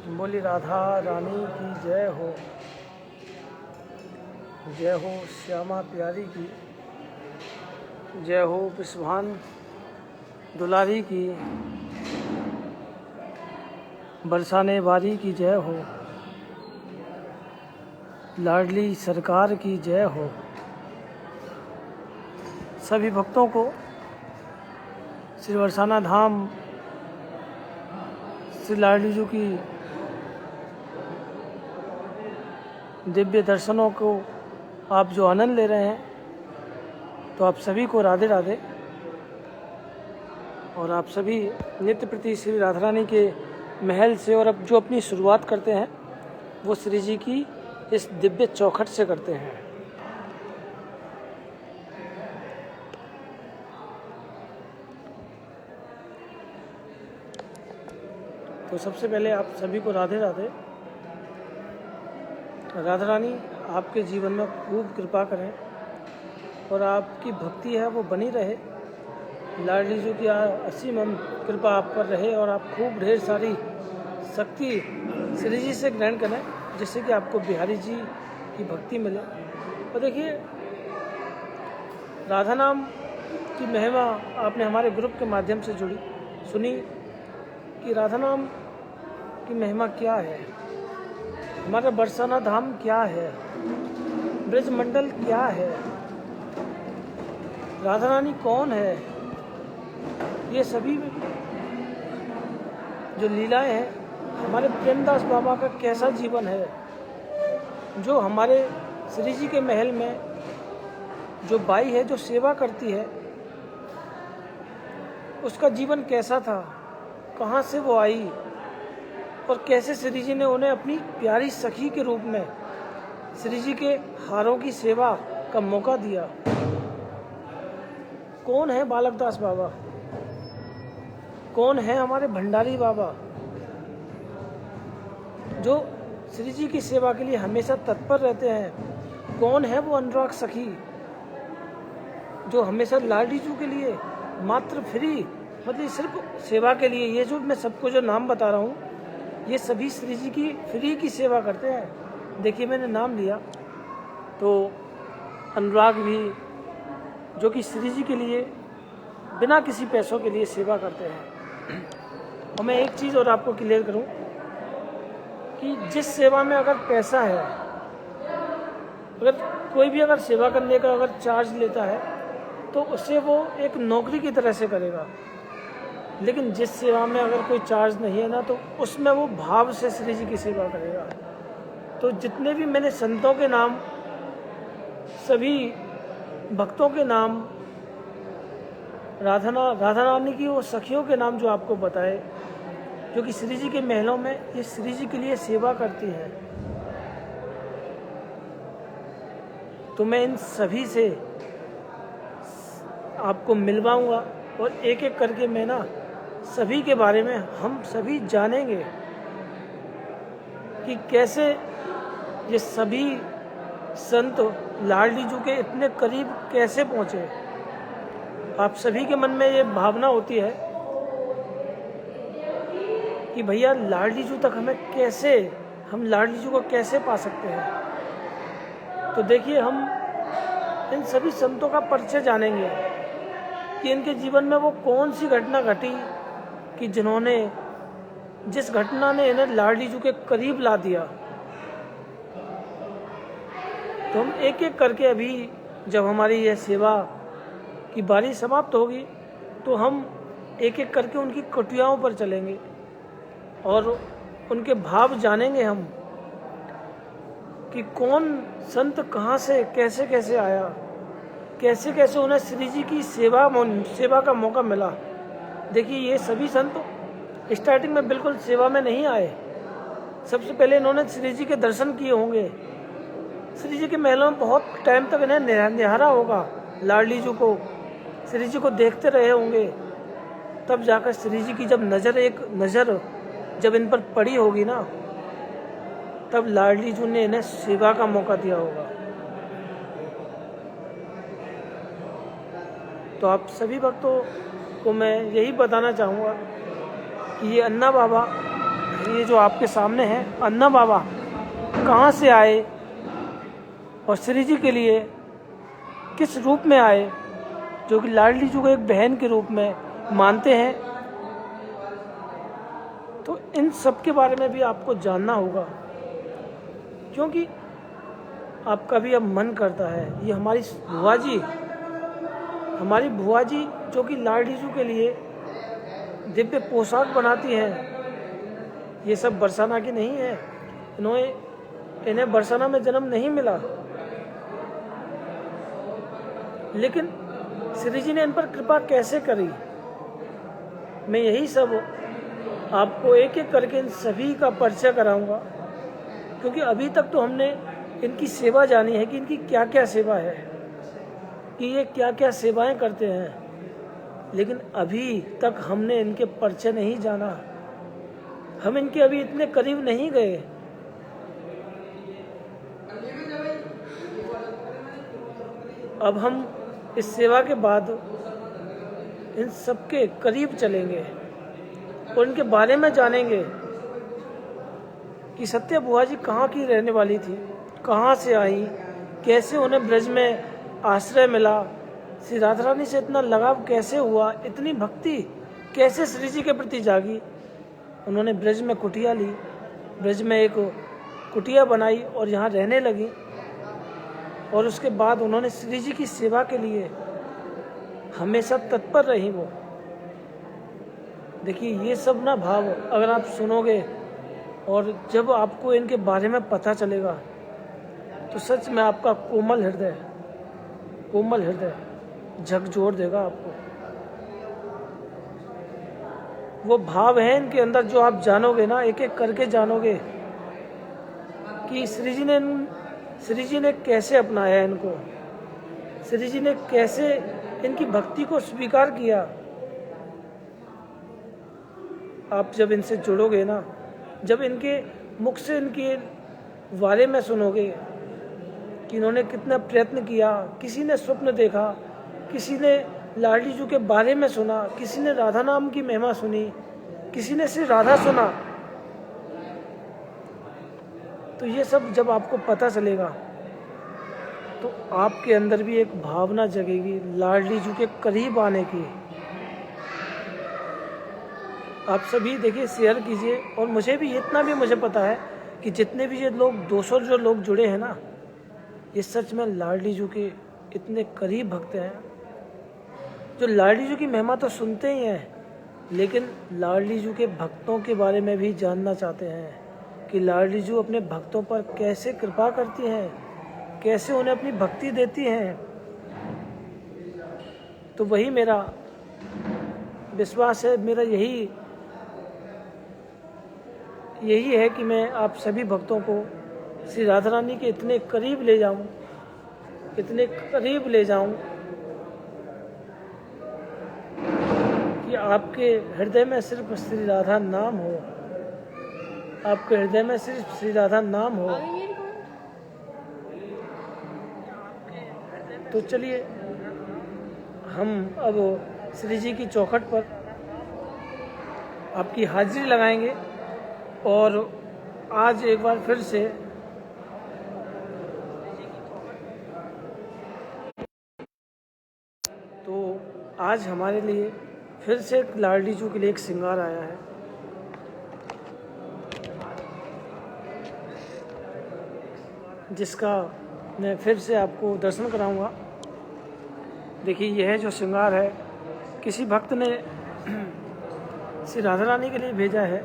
बोली राधा रानी की जय हो श्यामा प्यारी की जय हो, विश्वान दुलारी की, बरसाने वारी की जय हो, लाडली सरकार की जय हो। सभी भक्तों को श्री बरसाना धाम श्री लाडली जी की दिव्य दर्शनों को आप जो आनंद ले रहे हैं, तो आप सभी को राधे राधे। और आप सभी नित्य प्रति श्री राधा रानी के महल से और अब जो अपनी शुरुआत करते हैं वो श्री जी की इस दिव्य चौखट से करते हैं। तो सबसे पहले आप सभी को राधे राधे। राधा रानी आपके जीवन में खूब कृपा करें और आपकी भक्ति है वो बनी रहे। लाडली जी की असीम कृपा आप पर रहे और आप खूब ढेर सारी शक्ति श्री जी से ग्रहण करें, जिससे कि आपको बिहारी जी की भक्ति मिले। और देखिए, राधा नाम की महिमा आपने हमारे ग्रुप के माध्यम से सुनी कि राधा नाम की महिमा क्या है, हमारा बरसाना धाम क्या है, ब्रज मंडल क्या है, राधा रानी कौन है। ये सभी जो लीलाएं हैं, हमारे प्रेमदास बाबा का कैसा जीवन है, जो हमारे श्री जी के महल में जो बाई है जो सेवा करती है, उसका जीवन कैसा था, कहाँ से वो आई और कैसे श्री जी ने उन्हें अपनी प्यारी सखी के रूप में श्री जी के हारों की सेवा का मौका दिया। कौन है बालकदास बाबा, कौन है हमारे भंडारी बाबा, जो श्री जी की सेवा के लिए हमेशा तत्पर रहते हैं। कौन है वो अनुराग सखी, जो हमेशा लाडली जी के लिए मात्र फ्री, मतलब सिर्फ सेवा के लिए, ये जो मैं सबको जो नाम बता रहा हूँ, ये सभी श्री जी की फ्री की सेवा करते हैं। देखिए, मैंने नाम लिया तो अनुराग भी, जो कि श्री जी के लिए बिना किसी पैसों के लिए सेवा करते हैं। और मैं एक चीज़ और आपको क्लियर करूं कि जिस सेवा में अगर पैसा है, अगर कोई भी अगर सेवा करने का अगर चार्ज लेता है तो उसे वो एक नौकरी की तरह से करेगा। लेकिन जिस सेवा में अगर कोई चार्ज नहीं है ना, तो उसमें वो भाव से श्री जी की सेवा करेगा। तो जितने भी मैंने संतों के नाम, सभी भक्तों के नाम, राधा रानी की वो सखियों के नाम जो आपको बताए, जो कि श्री जी के महलों में ये श्री जी के लिए सेवा करती है, तो मैं इन सभी से आपको मिलवाऊंगा और एक एक करके मैं ना सभी के बारे में हम सभी जानेंगे कि कैसे ये सभी संत लाडली जी के इतने करीब कैसे पहुंचे। आप सभी के मन में ये भावना होती है कि भैया लाडली जी तक हमें कैसे, हम लाडली जी को कैसे पा सकते हैं। तो देखिए, हम इन सभी संतों का परिचय जानेंगे कि इनके जीवन में वो कौन सी घटना घटी कि जिस घटना ने इन्हें लाडली जी के करीब ला दिया। तो हम एक एक करके अभी जब हमारी यह सेवा की बारी समाप्त होगी तो हम एक एक करके उनकी कुटियाओं पर चलेंगे और उनके भाव जानेंगे हम कि कौन संत कहाँ से कैसे कैसे आया, कैसे कैसे उन्हें श्री जी की सेवा का मौका मिला। देखिए, ये सभी संत स्टार्टिंग में बिल्कुल सेवा में नहीं आए। सबसे पहले इन्होंने श्री जी के दर्शन किए होंगे, श्री जी के महलों में बहुत टाइम तक इन्हें निहारा होगा, लाडली जी को, श्री जी को देखते रहे होंगे। तब जाकर श्री जी की जब एक नज़र जब इन पर पड़ी होगी ना, तब लाडली जी ने इन्हें सेवा का मौका दिया होगा। तो आप सभी भक्तों को मैं यही बताना चाहूँगा कि ये अन्ना बाबा ये जो आपके सामने है अन्ना बाबा कहाँ से आए और श्री जी के लिए किस रूप में आए, जो कि लाडली जी को एक बहन के रूप में मानते हैं। तो इन सब के बारे में भी आपको जानना होगा, क्योंकि आपका भी अब मन करता है। ये हमारी बुआ जी जो कि लाडली जी के लिए दिव्य पोशाक बनाती हैं, ये सब बरसाना की नहीं है। इन्हें बरसाना में जन्म नहीं मिला, लेकिन श्री जी ने इन पर कृपा कैसे करी, मैं यही सब आपको एक एक करके इन सभी का परिचय कराऊंगा। क्योंकि अभी तक तो हमने इनकी सेवा जानी है कि इनकी क्या क्या सेवा है, कि ये क्या क्या सेवाएं करते हैं, लेकिन अभी तक हमने इनके परिचय नहीं जाना। हम इनके अभी इतने करीब नहीं गए। अब हम इस सेवा के बाद इन सबके करीब चलेंगे और इनके बारे में जानेंगे कि सत्या बुआ जी कहाँ की रहने वाली थी, कहाँ से आई, कैसे उन्हें ब्रज में आश्रय मिला, श्री राधा रानी से इतना लगाव कैसे हुआ, इतनी भक्ति कैसे श्री जी के प्रति जागी। उन्होंने ब्रज में कुटिया ली, ब्रज में एक कुटिया बनाई और यहाँ रहने लगी, और उसके बाद उन्होंने श्री जी की सेवा के लिए हमेशा तत्पर रही। वो देखिए, ये सब ना भाव अगर आप सुनोगे और जब आपको इनके बारे में पता चलेगा तो सच में आपका कोमल हृदय झकझोर देगा आपको। वो भाव है इनके अंदर जो आप जानोगे ना, एक एक करके जानोगे कि श्री जी ने कैसे अपनाया इनको, श्री जी ने कैसे इनकी भक्ति को स्वीकार किया। आप जब इनसे जुड़ोगे ना, जब इनके मुख से इनके बारे में सुनोगे कि इन्होंने कितना प्रयत्न किया, किसी ने स्वप्न देखा, किसी ने लाडली जी के बारे में सुना, किसी ने राधा नाम की महिमा सुनी, किसी ने श्री राधा सुना, तो ये सब जब आपको पता चलेगा तो आपके अंदर भी एक भावना जगेगी लाडली जी के करीब आने की। आप सभी देखिए, शेयर कीजिए। और मुझे भी इतना भी मुझे पता है कि जितने भी ये लोग 200 जो लोग जुड़े हैं ना, ये सच में लाडली जी के इतने करीब भक्त हैं, जो लाडली जी की महिमा तो सुनते ही हैं, लेकिन लाडली जी के भक्तों के बारे में भी जानना चाहते हैं कि लाडली जी अपने भक्तों पर कैसे कृपा करती हैं, कैसे उन्हें अपनी भक्ति देती हैं। तो वही मेरा विश्वास है, मेरा यही है कि मैं आप सभी भक्तों को श्री राधा रानी के इतने करीब ले जाऊं कि आपके हृदय में सिर्फ श्री राधा नाम हो, आपके हृदय में सिर्फ श्री राधा नाम हो। तो चलिए, हम अब श्री जी की चौखट पर आपकी हाजिरी लगाएंगे और आज एक बार फिर से तो आज हमारे लिए फिर से लाडली जी के लिए एक श्रृंगार आया है, जिसका मैं फिर से आपको दर्शन कराऊंगा। देखिए, यह जो श्रृंगार है किसी भक्त ने श्री राधा रानी के लिए भेजा है,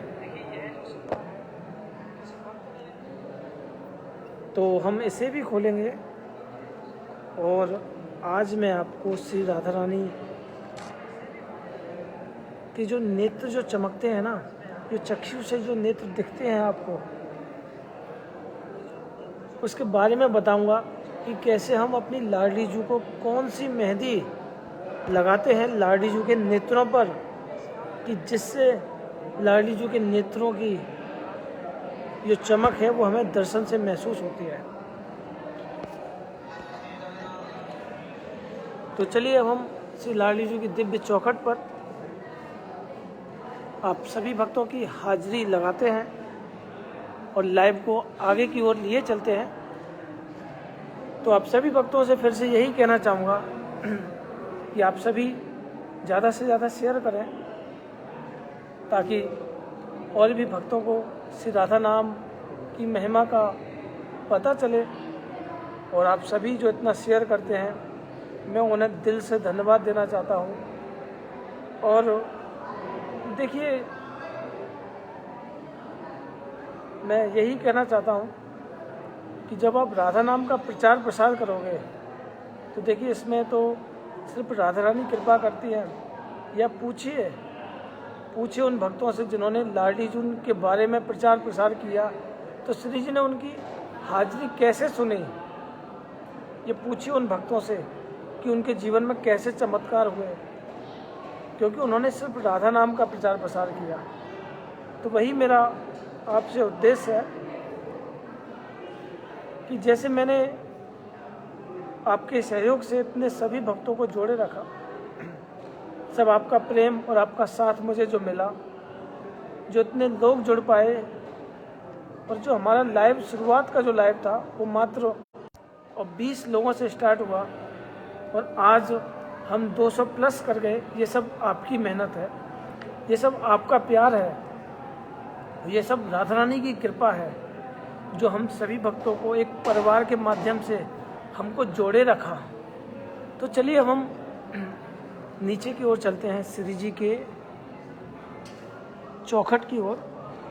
तो हम इसे भी खोलेंगे और आज मैं आपको श्री राधा रानी के जो नेत्र जो चमकते हैं ना, जो चक्षु से जो नेत्र दिखते हैं आपको, उसके बारे में बताऊंगा कि कैसे हम अपनी लाडली जी को कौन सी मेहंदी लगाते हैं लाडली जी के नेत्रों पर, कि जिससे लाडली जी के नेत्रों की जो चमक है वो हमें दर्शन से महसूस होती है। तो चलिए, अब हम श्री लाडली जी की दिव्य चौखट पर आप सभी भक्तों की हाजिरी लगाते हैं और लाइव को आगे की ओर लिए चलते हैं। तो आप सभी भक्तों से फिर से यही कहना चाहूँगा कि आप सभी ज़्यादा से ज़्यादा शेयर करें ताकि और भी भक्तों को श्री राधा नाम की महिमा का पता चले। और आप सभी जो इतना शेयर करते हैं, मैं उन्हें दिल से धन्यवाद देना चाहता हूँ। और देखिए, मैं यही कहना चाहता हूँ कि जब आप राधा नाम का प्रचार प्रसार करोगे तो देखिए, इसमें तो सिर्फ राधा रानी कृपा करती हैं। या पूछिए उन भक्तों से जिन्होंने लाडी जून के बारे में प्रचार प्रसार किया, तो श्री जी ने उनकी हाजिरी कैसे सुनी। ये पूछिए उन भक्तों से कि उनके जीवन में कैसे चमत्कार हुए, क्योंकि उन्होंने सिर्फ राधा नाम का प्रचार प्रसार किया। तो वही मेरा आपसे उद्देश्य है कि जैसे मैंने आपके सहयोग से इतने सभी भक्तों को जोड़े रखा, सब आपका प्रेम और आपका साथ मुझे जो मिला, जो इतने लोग जुड़ पाए, और जो हमारा लाइव शुरुआत का जो लाइव था वो मात्र 20 लोगों से स्टार्ट हुआ और आज हम 200 प्लस कर गए। ये सब आपकी मेहनत है, ये सब आपका प्यार है, ये सब राधा रानी की कृपा है जो हम सभी भक्तों को एक परिवार के माध्यम से हमको जोड़े रखा। तो चलिए अब हम नीचे की ओर चलते हैं, श्री जी के चौखट की ओर।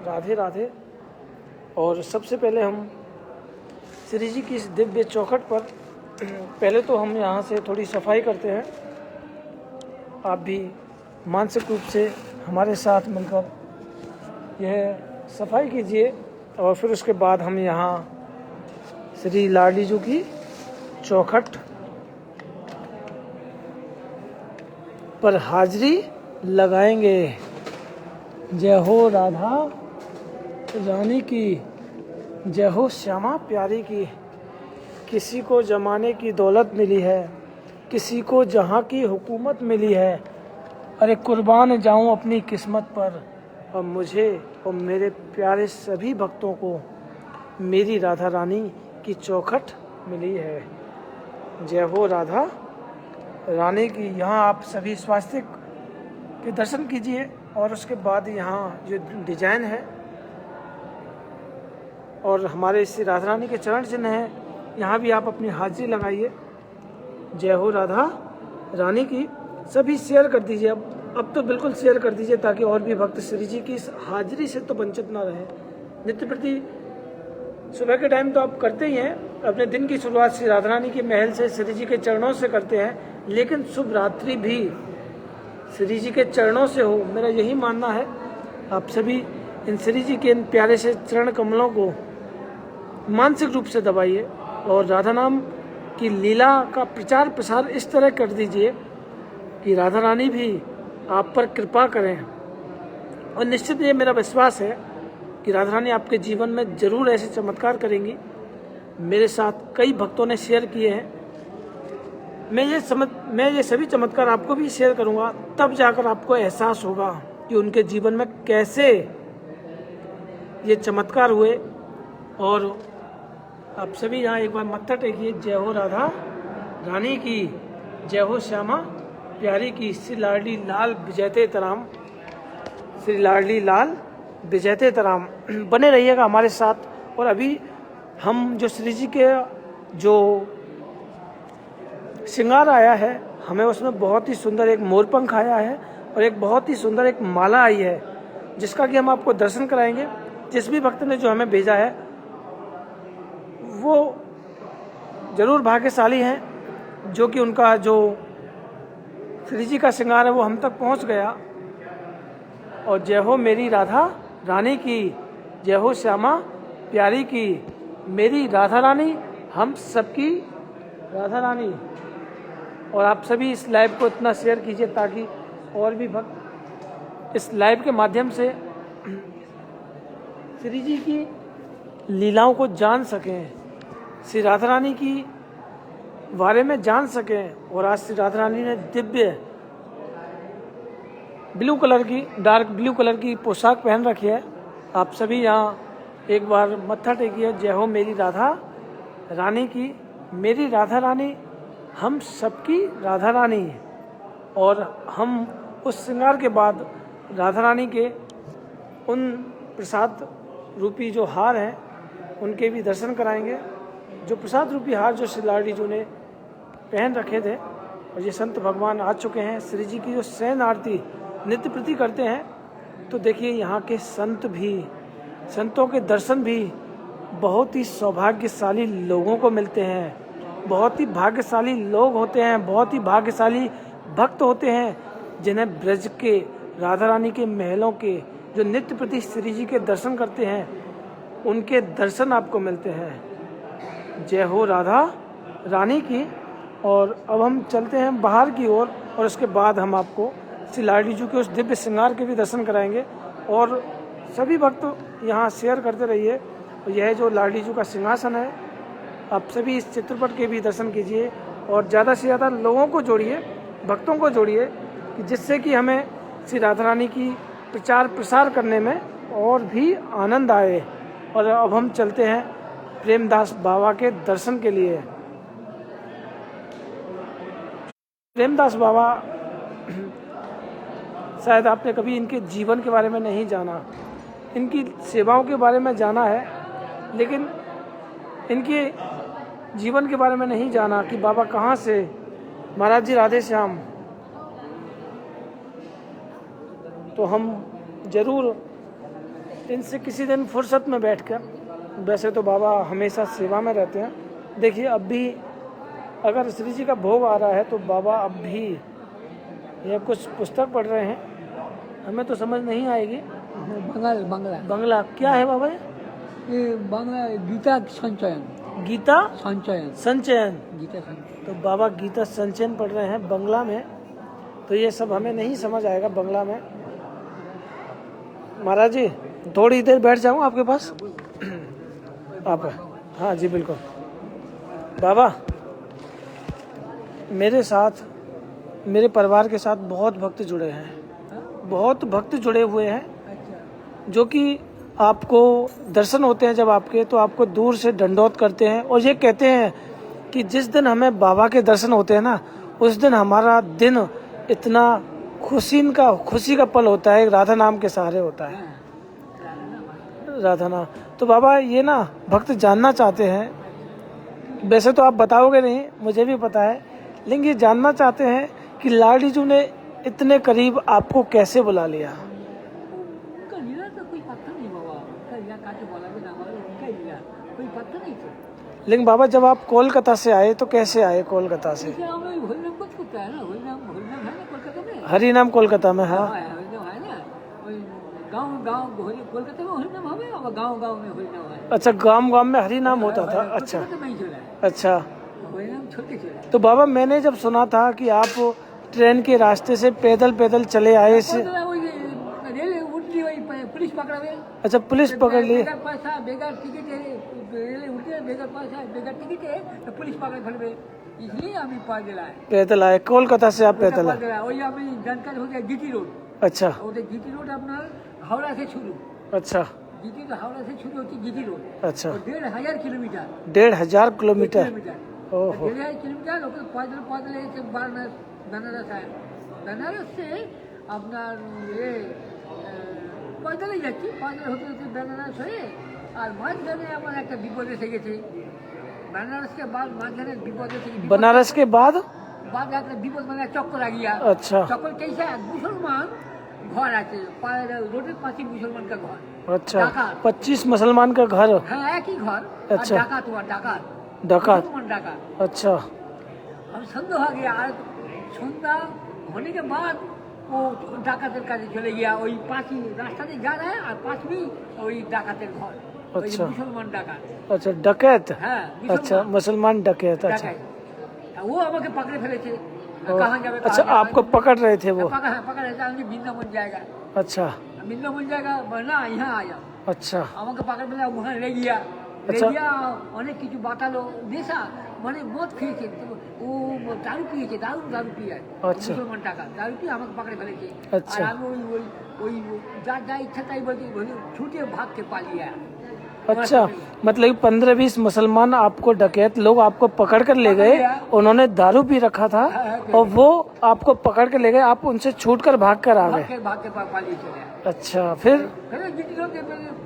राधे राधे। और सबसे पहले हम श्री जी की इस दिव्य चौखट पर पहले तो हम यहाँ से थोड़ी सफाई करते हैं। आप भी मानसिक रूप से हमारे साथ मिलकर यह सफाई कीजिए और फिर उसके बाद हम यहाँ श्री लाडी जी की चौखट पर हाजिरी लगाएंगे। जय हो राधा रानी की, जय हो श्यामा प्यारी की। किसी को जमाने की दौलत मिली है, किसी को जहाँ की हुकूमत मिली है। अरे कुर्बान जाऊँ अपनी किस्मत पर, और मुझे और मेरे प्यारे सभी भक्तों को मेरी राधा रानी की चौखट मिली है। जय हो राधा रानी की। यहाँ आप सभी स्वास्तिक के दर्शन कीजिए और उसके बाद यहाँ जो डिजाइन है और हमारे श्री राधा रानी के चरण चिन्ह हैं, यहाँ भी आप अपनी हाजिरी लगाइए। जय हो राधा रानी की। सभी शेयर कर दीजिए, अब तो बिल्कुल शेयर कर दीजिए ताकि और भी भक्त श्री जी की इस हाजिरी से तो वंचित ना रहे। नित्य प्रति सुबह के टाइम तो आप करते ही हैं, अपने दिन की शुरुआत श्री राधा रानी के महल से श्री जी के चरणों से करते हैं, लेकिन शुभ रात्रि भी श्री जी के चरणों से हो, मेरा यही मानना है। आप सभी इन श्री जी के इन प्यारे से चरण कमलों को मानसिक रूप से दबाइए और राधा नाम की लीला का प्रचार प्रसार इस तरह कर दीजिए कि राधा रानी भी आप पर कृपा करें। और निश्चित ये मेरा विश्वास है कि राधा रानी आपके जीवन में जरूर ऐसे चमत्कार करेंगी। मेरे साथ कई भक्तों ने शेयर किए हैं। मैं ये सभी चमत्कार आपको भी शेयर करूंगा, तब जाकर आपको एहसास होगा कि उनके जीवन में कैसे ये चमत्कार हुए। और आप सभी यहाँ एक बार मत्था टेकिए। जय हो राधा रानी की, जय हो श्यामा प्यारी की। श्री लाडली लाल विजयते तराम, श्री लाडली लाल विजयते तराम। बने रहिएगा हमारे साथ। और अभी हम जो श्री जी के जो श्रृंगार आया है, हमें उसमें बहुत ही सुंदर एक मोरपंख आया है और एक बहुत ही सुंदर एक माला आई है, जिसका कि हम आपको दर्शन कराएंगे। जिस भी भक्त ने जो हमें भेजा है वो जरूर भाग्यशाली हैं, जो कि उनका जो श्री जी का श्रृंगार है वो हम तक पहुंच गया। और जय हो मेरी राधा रानी की, जय हो श्यामा प्यारी की। मेरी राधा रानी हम सबकी राधा रानी। और आप सभी इस लाइव को इतना शेयर कीजिए ताकि और भी भक्त इस लाइव के माध्यम से श्री जी की लीलाओं को जान सकें, श्री राधा रानी की बारे में जान सकें। और आज श्री राधा रानी ने दिव्य ब्लू कलर की, डार्क ब्लू कलर की पोशाक पहन रखी है। आप सभी यहाँ एक बार मत्था टेकिए। जय हो मेरी राधा रानी की। मेरी राधा रानी हम सबकी राधा रानी है, और हम उस श्रृंगार के बाद राधा रानी के उन प्रसाद रूपी जो हार हैं उनके भी दर्शन कराएंगे। जो प्रसाद रूपी हार जो श्री लाडी जी ने पहन रखे थे, और ये संत भगवान आ चुके हैं। श्री जी की जो शयन आरती नित्य प्रति करते हैं, तो देखिए यहाँ के संतों के दर्शन भी बहुत ही सौभाग्यशाली लोगों को मिलते हैं। बहुत ही भाग्यशाली लोग होते हैं, बहुत ही भाग्यशाली भक्त होते हैं, जिन्हें ब्रज के राधा रानी के महलों के जो नित्य प्रति श्री जी के दर्शन करते हैं, उनके दर्शन आपको मिलते हैं। जय हो राधा रानी की। और अब हम चलते हैं बाहर की ओर, और उसके बाद हम आपको श्री लाडी जी के उस दिव्य श्रृंगार के भी दर्शन कराएंगे। और सभी भक्त यहाँ शेयर करते रहिए। यह जो लाडी जी का सिंहासन है, आप सभी इस चित्रपट के भी दर्शन कीजिए, और ज़्यादा से ज़्यादा लोगों को जोड़िए, भक्तों को जोड़िए, जिससे कि हमें श्री राधा रानी की प्रचार प्रसार करने में और भी आनंद आए। और अब हम चलते हैं प्रेमदास बाबा के दर्शन के लिए। प्रेमदास बाबा, शायद आपने कभी इनके जीवन के बारे में नहीं जाना, इनकी सेवाओं के बारे में जाना है, लेकिन इनके जीवन के बारे में नहीं जाना कि बाबा कहाँ से। महाराज जी राधे श्याम। तो हम जरूर इनसे किसी दिन फुर्सत में बैठकर, वैसे तो बाबा हमेशा सेवा में रहते हैं। देखिए अब भी अगर श्री जी का भोग आ रहा है तो बाबा अब भी यह कुछ पुस्तक पढ़ रहे हैं, हमें तो समझ नहीं आएगी। बंगला क्या है बाबा? ये बांग्ला गीता संचयन। गीता संचयन गीता संचयन। तो बाबा गीता संचयन पढ़ रहे हैं बंगला में, तो ये सब हमें नहीं समझ आएगा बंगला में। महाराज जी थोड़ी देर बैठ जाऊँ आपके पास? आप? हाँ जी बिल्कुल। बाबा मेरे साथ, मेरे परिवार के साथ बहुत भक्त जुड़े हैं, बहुत भक्त जुड़े हुए हैं, जो कि आपको दर्शन होते हैं जब आपके, तो आपको दूर से दंडोत करते हैं, और ये कहते हैं कि जिस दिन हमें बाबा के दर्शन होते हैं ना, उस दिन हमारा दिन इतना खुशी का पल होता है, राधा नाम के सहारे होता है। राधा नाम। तो बाबा ये ना भक्त जानना चाहते हैं, वैसे तो आप बताओगे नहीं, मुझे भी पता है, लेकिन ये जानना चाहते हैं कि लाडी जी ने इतने करीब आपको कैसे बुला लिया। लेकिन बाबा जब आप कोलकाता से आए तो कैसे आए कोलकाता से? हरि नाम कोलकाता में। हाँ अच्छा, गांव में हरि नाम होता था। अच्छा। तो बाबा मैंने जब सुना था कि आप ट्रेन के रास्ते से पैदल चले आए से। पुलिस पकड़ा। अच्छा पुलिस पकड़ ली। पुलिस पकड़, इसलिए हम पैदल आए कोलकाता से। आप पैदल आए? जानकारी हो गया जीटी रोड। अच्छा जीटी रोड अपना हावड़ा से शुरू। अच्छा जीटी तो हावड़ा से शुरू होती जीटी रोड। अच्छा 1500 किलोमीटर। 1500 किलोमीटर। ओहो। 1500 किलोमीटर पैदल बनारस आए। बनारस से अपना ये पैदल ही যাচ্ছি, पैदल होते होते बनारस হয়ে আর মাঝখানে আমার একটা বিপদ এসে গেছে। बनारस के बाद माঝখানে বিপদ এসে গেছে। बनारस के बाद একটা বিপদ মানে চক্কর आ गया। अच्छा চক্কর कैसा मुसलमान घर আছে, रोड पास ही मुसलमान का घर। अच्छा 25 मुसलमान का घर। हाँ एक ही घर। अच्छा डाकात। अच्छा अब संदेह हो गया, সন্ধ্যা होने के बाद वो डाकातेर काजे चले गया। वही पास ही रास्ता से जा रहा है और पास में वही डाकातेर घर। अच्छा मुसलमान डाकात। अच्छा डकैत। हाँ अच्छा मुसलमान डकैत। अच्छा वो আমাকে पकड़े ফেলে थे। कहाँ जावे? अच्छा आपको पकड़ रहे थे वो? पकड़ रहे थे, वृंदावन जाएगा। अच्छा वृंदावन जाएगा वरना यहाँ आ जाओ। अच्छा আমাকে पकड़ ফেলে वहाँ ले गया। অনেক কিছু বাতালো দেশা, মানে মদ খেয়েছে। ও দারু পিয়েছে, দারু পিয়ে আচ্ছা। মুসলমান টাকা দারু পিয়ে আমাকে পাকড়ে ফেলেছে। আচ্ছা। আর আমি ওই ওই ওই যার যা ইচ্ছা তাই বলতে ছুটে ভাগকে পালিয়ে आया। अच्छा, मतलब 15-20 मुसलमान आपको डकैत लोग आपको पकड़ कर ले गए, उन्होंने दारू पी रखा था और वो आपको पकड़ कर ले गए, आप उनसे छूट कर भाग कर आ गए। भाग के पालिए चले आया। अच्छा, फिर जितने लोग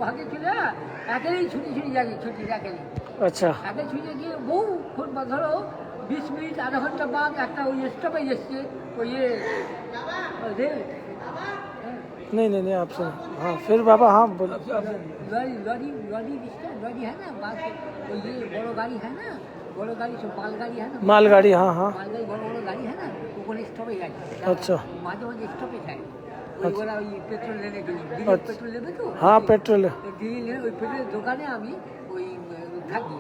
भागे चले आया, अकेले छुटी जाके छुटी अकेले अच्छा अकेले छुटे गए। वो धरो 20 मिनट आधा घंटा बाद একটা ওই স্টপেজ এসছে ওই नहीं आप सुनो। हाँ फिर बाबा, हाँ बोलो। लॉरी है ना बात, वो ये बड़ो गाड़ी है ना, बड़ो गाड़ी सब मालगाड़ी है ना, मालगाड़ी, हाँ हाँ। मालगाड़ी बड़ो गाड़ी है ना, वो कोने स्टॉपेज है। अच्छा। माঝে মাঝে स्टॉपेज है ওই ওরা ওই পেট্রোল लेने के लिए पेट्रोल लेবে তো। हाँ पेट्रोल। দিল্লি लेने ওই পেট্রোলের দোকানে আমি ওই থাকি।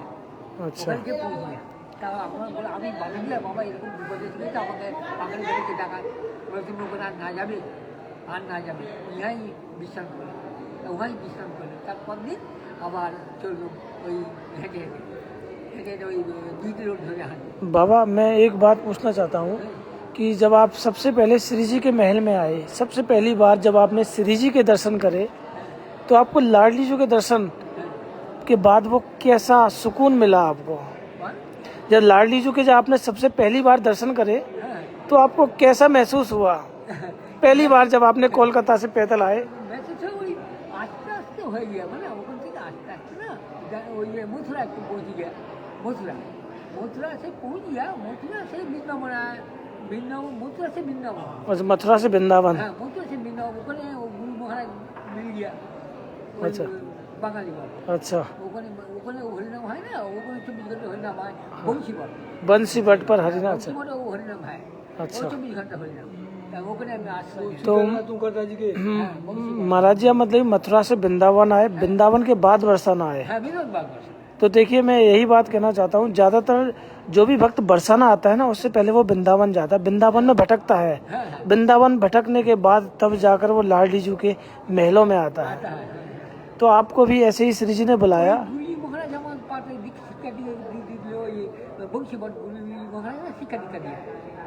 अच्छा ওখানে গিয়ে পৌঁছে তা আমার বলে আমি বাবা দিলে বাবা এরকম বিপদে ছিল তো আমাকে পাগল করে টাকা বলে তুমি ওখানে আর না যাবে আর না যাবে ইহাই বিশ্রাম করে ওখানে বিশ্রাম করে তারপর দিন আবার চললো ওই হেঁটে হেঁটে হেঁটে হেঁটে ওই 2 কিলো ধরে হাঁটে। बाबा मैं एक बात पूछना चाहता हूँ कि जब आप सबसे पहले श्री जी के महल में आए, सबसे पहली बार जब आपने श्री जी के दर्शन करे, तो आपको लाडली जी के दर्शन के बाद वो कैसा सुकून मिला आपको? जब लाडली जी के जब आपने सबसे पहली बार दर्शन करे तो आपको कैसा महसूस हुआ पहली बार जब आपने कोलकाता से पैदल आए? मैं तो वही आस्ते आस्ते हो गया মানে ওখান থেকে আস্তে আস্তে না ওই মথুরা একটু পৌঁছে গিয়া मथुरा से पहुंच गया। मथुरा से वृंदावन आया, वृंदावन मथुरा से वृंदावन, अच्छा मथुरा से वृंदावन। हाँ मथुरा से वृंदावन ওখানে गुरु महाराज मिल गया। अच्छा বাঙালি বাবা। अच्छा ওখানে ওখানে হরিনাম হয় না, ওখানে 24 ঘন্টা হরিনাম হয় বংশীবট। बंसी बट पर हरिना। अच्छा বংশীবটে ও হরিনাম হয়। अच्छा। 24 ঘন্টা হরিনাম। তা ওখানে আমি আসছি। तो महाराज जी मतलब मथुरा से वृंदावन आए, वृंदावन के बाद बरसाना आए। হ্যাঁ বিনোদ বাগ। तो देखिए मैं यही बात कहना चाहता हूँ, ज्यादातर जो भी भक्त बरसाना आता है ना उससे पहले वो वृंदावन जाता है, वृंदावन में भटकता है, वृंदावन भटकने के बाद तब जाकर वो लाडली जी के महलों में आता है। तो आपको भी ऐसे ही श्री जी ने बुलाया? गुरु महाराज আমার পাতে শিক্ষা দিয়ে দিল ওই বংশীবট গুরু महाराज ने शिक्षा दिया।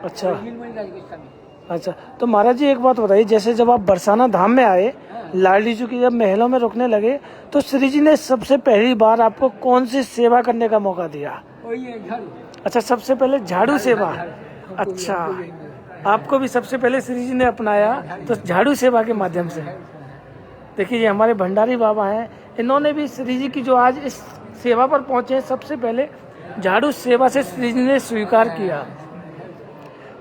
अच्छा নীলমণি রাজ গোস্বামী। अच्छा तो महाराज जी एक बात बताइए, जैसे जब आप बरसाना धाम में आए, लाडली जी की जब महलों में रुकने लगे, तो श्री जी ने सबसे पहली बार आपको कौन सी सेवा करने का मौका दिया? ওই ঝাড়ু। अच्छा सबसे पहले झाड़ू सेवा। अच्छा आपको भी सबसे पहले श्री जी ने अपनाया तो झाड़ू सेवा के माध्यम से। देखिए ये हमारे भंडारी बाबा हैं, इन्होंने भी श्री जी की जो आज इस सेवा पर पहुंचे सबसे पहले झाड़ू सेवा से श्री जी ने स्वीकार किया।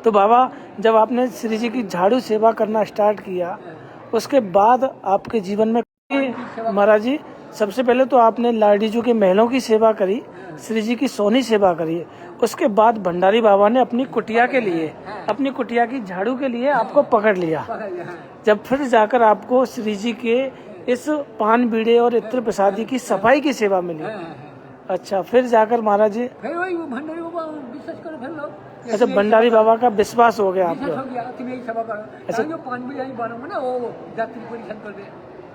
तो बाबा जब आपने श्री जी की झाड़ू सेवा करना स्टार्ट किया, उसके बाद आपके जीवन में महाराज जी सबसे पहले तो आपने लाडली जी के महलों की सेवा करी, श्री जी की सोनी सेवा करी, उसके बाद भंडारी बाबा ने अपनी कुटिया के लिए, अपनी कुटिया की झाड़ू के लिए आपको पकड़ लिया। जब फिर जाकर आपको श्री जी के इस पान बीड़े और इत्र प्रसादी की सफाई की सेवा मिली। अच्छा फिर जाकर महाराज जी फिर वही भंडारी बाबा विश्वास करो फिर लो। अच्छा भंडारी बाबा का विश्वास हो गया आपको? विश्वास हो गया तुम यही सेवा करो। अच्छा। जो पान बीड़ी बनाऊंगा ना वो यात्री परिषद कर दे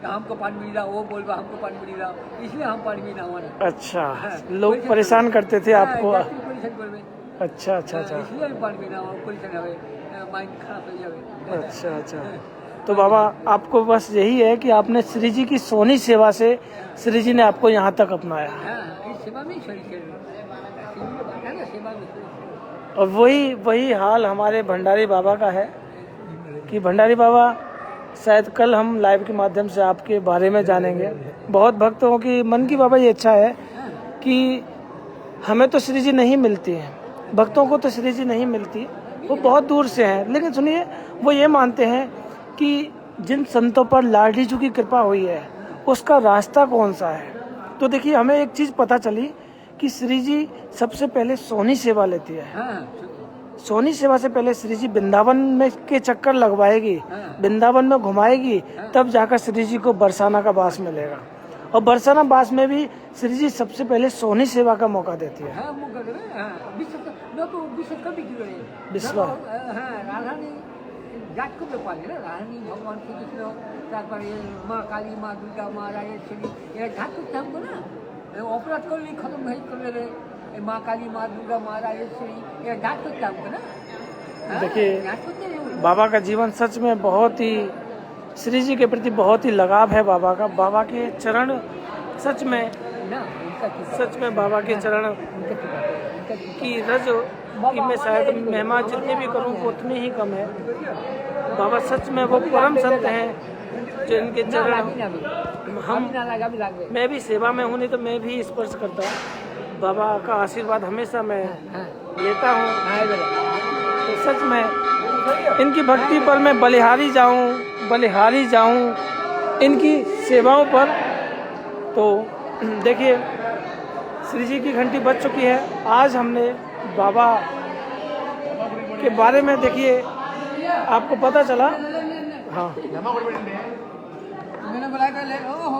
हमको पान मिल रहा, वो बोल हमको पान मिल रहा, इसलिए हम पान मिला हमारे। अच्छा लोग परेशान करते थे आपको? यात्री परिषद कर दे। अच्छा अच्छा अच्छा इसलिए हम पान मिला परिषद हवे माइंड खराब हो जावे। अच्छा अच्छा तो बाबा आपको बस यही है कि आपने श्री जी की सोनी सेवा से श्री जी ने आपको यहाँ तक अपनाया। हाँ इस सेवा में शरीर सेवा में और वही हाल हमारे भंडारी बाबा का है कि भंडारी बाबा शायद कल हम लाइव के माध्यम से आपके बारे में जानेंगे। बहुत भक्तों की मन की बाबा ये इच्छा है कि हमें तो श्री जी नहीं मिलती है, भक्तों को तो श्री जी नहीं मिलती, वो बहुत दूर से हैं, लेकिन सुनिए वो ये मानते हैं कि जिन संतों पर लाडली जी की कृपा हुई है उसका रास्ता कौन सा है। तो देखिए हमें एक चीज़ पता चली कि श्री जी सबसे पहले सोनी सेवा लेती है। सोनी सेवा से पहले श्री जी वृंदावन में के चक्कर लगवाएगी, वृंदावन में घुमाएगी, तब जाकर श्री जी को बरसाना का वास मिलेगा। और बरसाना वास में भी श्री जी सबसे पहले सोनी सेवा का मौका देती है। विश्वास জাত করতে পারে না রানী ভগবান শ্রীকৃষ্ণ তারপরে মা কালী মা দুর্গা মা রাজেশ্বরী এরা জাত করতে হবে না, অপরাধ করলেই খতম হয়ে চলে माँ काली, माँ दुर्गा, माँ राजेश्वरी, ये डांट सकते हैं हमको ना। हाँ, देखिए, डांट सकते हैं। बाबा का जीवन सच में बहुत ही, श्री जी के प्रति बहुत ही लगाव है बाबा का। बाबा के चरण सच में, ना उनका कृपा, सच में बाबा के चरण उनका कृपा, उनका कृपा। की रज की मैं शायद महिमा जितनी भी करूं उतनी ही कम है। बाबा सच में वो परम संत हैं जो इनके चरण हम, मैं भी सेवा में हूँ नहीं तो मैं भी स्पर्श करता हूँ। बाबा का आशीर्वाद हमेशा मैं लेता हूँ। तो सच में इनकी भक्ति पर मैं बलिहारी जाऊँ इनकी सेवाओं पर। तो देखिए, श्री जी की घंटी बज चुकी है। आज हमने बाबा के बारे में देखिए आपको पता चला। हाँ, मैंने बुलाया था,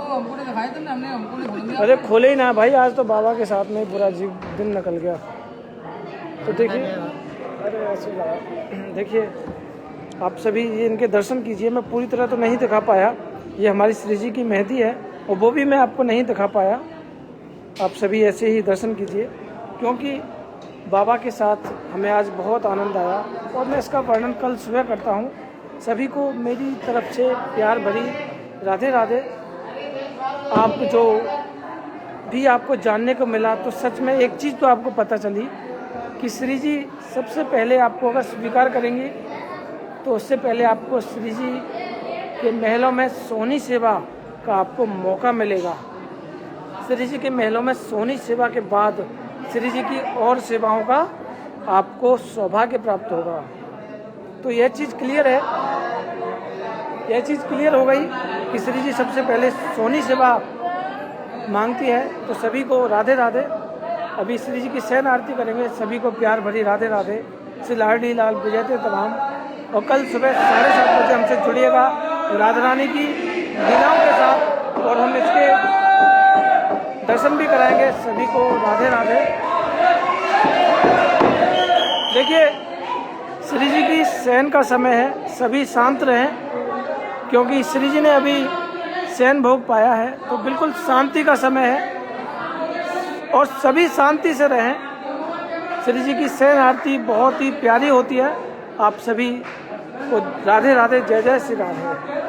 हमको तो दिखाया था ना, हमको नहीं बोलेंगे। अरे खोले ही ना भाई, आज तो बाबा के साथ में पूरा दिन निकल गया। तो देखिए, अरे ऐसे लगा, देखिए आप सभी ये इनके दर्शन कीजिए। मैं पूरी तरह तो नहीं दिखा पाया, ये हमारी श्री जी की मेहंदी है और वो भी मैं आपको नहीं दिखा पाया। आप सभी ऐसे ही दर्शन कीजिए, क्योंकि बाबा के साथ हमें आज बहुत आनंद आया और मैं इसका वर्णन कल सुबह करता हूँ। सभी को मेरी तरफ से प्यार भरी राधे राधे। आप जो भी आपको जानने को मिला तो सच में एक चीज़ तो आपको पता चली कि श्री जी सबसे पहले आपको अगर स्वीकार करेंगे तो उससे पहले आपको श्री जी के महलों में सोहनी सेवा का आपको मौका मिलेगा। श्री जी के महलों में सोहनी सेवा के बाद श्री जी की और सेवाओं का आपको सौभाग्य प्राप्त होगा। तो यह चीज़ क्लियर है, यह चीज़ क्लियर हो गई कि श्री जी सबसे पहले सोहनी सेवा मांगती है। तो सभी को राधे राधे। अभी श्री जी की शयन आरती करेंगे। सभी को प्यार भरी राधे राधे। श्री लाडली लाल विजयते तमाम। और कल सुबह 7:30 बजे हमसे जुड़िएगा राधा रानी की लीलाओं के साथ और हम इसके दर्शन भी कराएंगे। सभी को राधे राधे। देखिए, श्री जी की शयन का समय है, सभी शांत रहें, क्योंकि श्री जी ने अभी शयन भोग पाया है। तो बिल्कुल शांति का समय है और सभी शांति से रहें। श्री जी की शयन आरती बहुत ही प्यारी होती है। आप सभी को राधे राधे, जय जय श्री राधे।